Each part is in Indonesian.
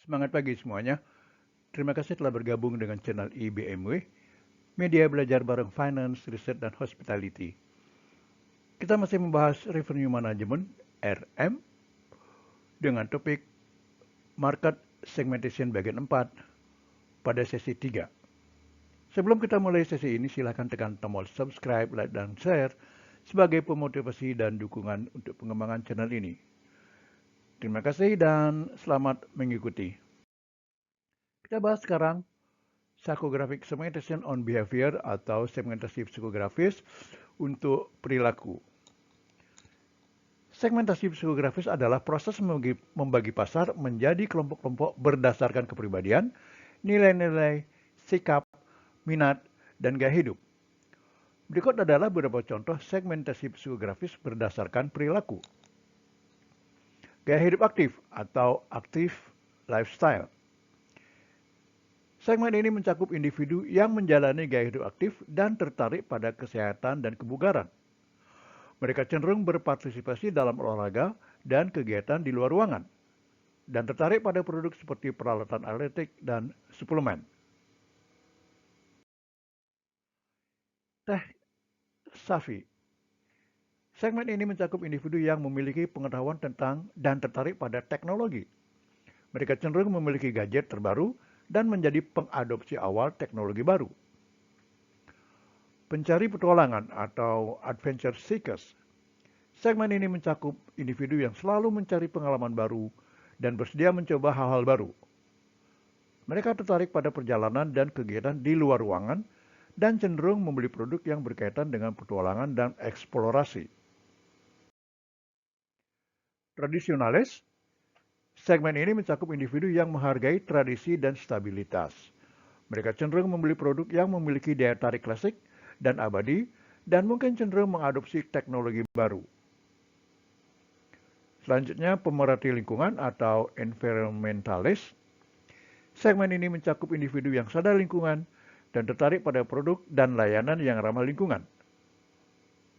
Semangat pagi semuanya. Terima kasih telah bergabung dengan channel IBMW, media belajar bareng finance, riset, dan hospitality. Kita masih membahas revenue management, RM, dengan topik market segmentation bagian 4 pada sesi 3. Sebelum kita mulai sesi ini, silakan tekan tombol subscribe, like, dan share sebagai pemotivasi dan dukungan untuk pengembangan channel ini. Terima kasih dan selamat mengikuti. Kita bahas sekarang psychographic segmentation on behavior atau segmentasi psikografis untuk perilaku. Segmentasi psikografis adalah proses membagi pasar menjadi kelompok-kelompok berdasarkan kepribadian, nilai-nilai, sikap, minat, dan gaya hidup. Berikut adalah beberapa contoh segmentasi psikografis berdasarkan perilaku. Gaya hidup aktif atau active lifestyle. Segmen ini mencakup individu yang menjalani gaya hidup aktif dan tertarik pada kesehatan dan kebugaran. Mereka cenderung berpartisipasi dalam olahraga dan kegiatan di luar ruangan, dan tertarik pada produk seperti peralatan atletik dan suplemen. Tech savvy. Segmen ini mencakup individu yang memiliki pengetahuan tentang dan tertarik pada teknologi. Mereka cenderung memiliki gadget terbaru dan menjadi pengadopsi awal teknologi baru. Pencari petualangan atau adventure seekers. Segmen ini mencakup individu yang selalu mencari pengalaman baru dan bersedia mencoba hal-hal baru. Mereka tertarik pada perjalanan dan kegiatan di luar ruangan dan cenderung membeli produk yang berkaitan dengan petualangan dan eksplorasi. Tradisionalis. Segmen ini mencakup individu yang menghargai tradisi dan stabilitas. Mereka cenderung membeli produk yang memiliki daya tarik klasik dan abadi, dan mungkin cenderung mengadopsi teknologi baru. Selanjutnya, pemerhati lingkungan atau environmentalis. Segmen ini mencakup individu yang sadar lingkungan dan tertarik pada produk dan layanan yang ramah lingkungan.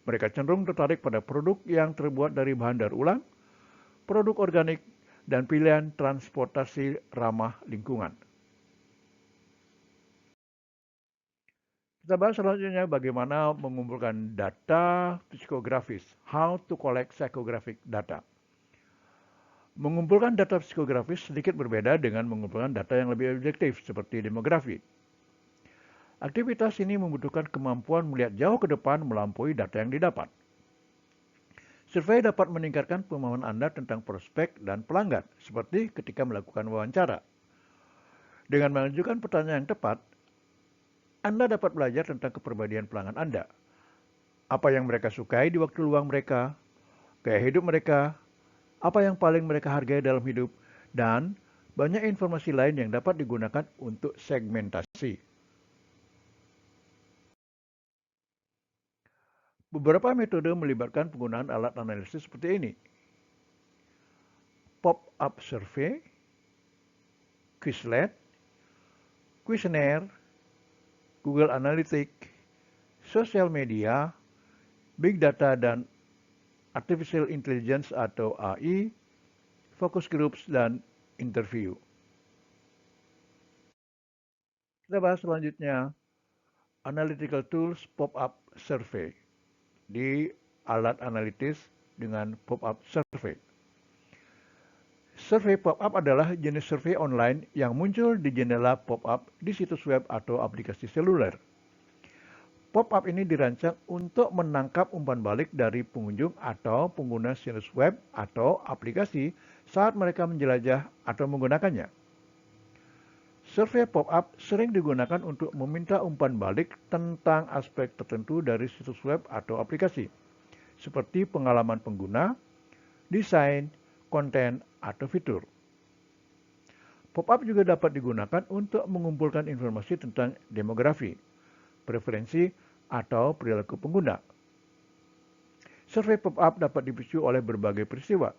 Mereka cenderung tertarik pada produk yang terbuat dari bahan daur ulang, produk organik, dan pilihan transportasi ramah lingkungan. Kita bahas selanjutnya bagaimana mengumpulkan data psikografis. How to collect psychographic data. Mengumpulkan data psikografis sedikit berbeda dengan mengumpulkan data yang lebih objektif seperti demografi. Aktivitas ini membutuhkan kemampuan melihat jauh ke depan melampaui data yang didapat. Survei dapat meningkatkan pemahaman Anda tentang prospek dan pelanggan, seperti ketika melakukan wawancara. Dengan mengajukan pertanyaan yang tepat, Anda dapat belajar tentang kepribadian pelanggan Anda. Apa yang mereka sukai di waktu luang mereka, gaya hidup mereka, apa yang paling mereka hargai dalam hidup, dan banyak informasi lain yang dapat digunakan untuk segmentasi. Beberapa metode melibatkan penggunaan alat analisis seperti ini. Pop-up survey, Quizlet, Questionnaire, Google Analytics, sosial media, big data dan artificial intelligence atau AI, focus groups, dan interview. Kita bahas selanjutnya analytical tools pop-up survey di alat analitis dengan pop-up survey. Survei pop-up adalah jenis survei online yang muncul di jendela pop-up di situs web atau aplikasi seluler. Pop-up ini dirancang untuk menangkap umpan balik dari pengunjung atau pengguna situs web atau aplikasi saat mereka menjelajah atau menggunakannya. Survei pop-up sering digunakan untuk meminta umpan balik tentang aspek tertentu dari situs web atau aplikasi, seperti pengalaman pengguna, desain, konten, atau fitur. Pop-up juga dapat digunakan untuk mengumpulkan informasi tentang demografi, preferensi, atau perilaku pengguna. Survei pop-up dapat dipicu oleh berbagai peristiwa,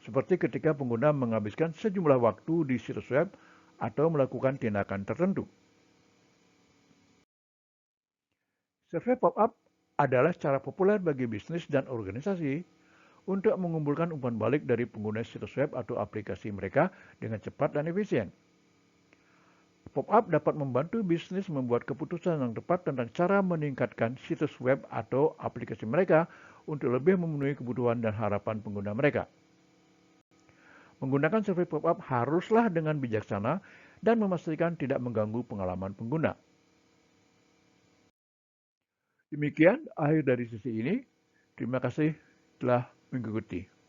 seperti ketika pengguna menghabiskan sejumlah waktu di situs web atau melakukan tindakan tertentu. Survei pop-up adalah cara populer bagi bisnis dan organisasi untuk mengumpulkan umpan balik dari pengguna situs web atau aplikasi mereka dengan cepat dan efisien. Pop-up dapat membantu bisnis membuat keputusan yang tepat tentang cara meningkatkan situs web atau aplikasi mereka untuk lebih memenuhi kebutuhan dan harapan pengguna mereka. Menggunakan survei pop-up haruslah dengan bijaksana dan memastikan tidak mengganggu pengalaman pengguna. Demikian akhir dari sesi ini. Terima kasih telah mengikuti.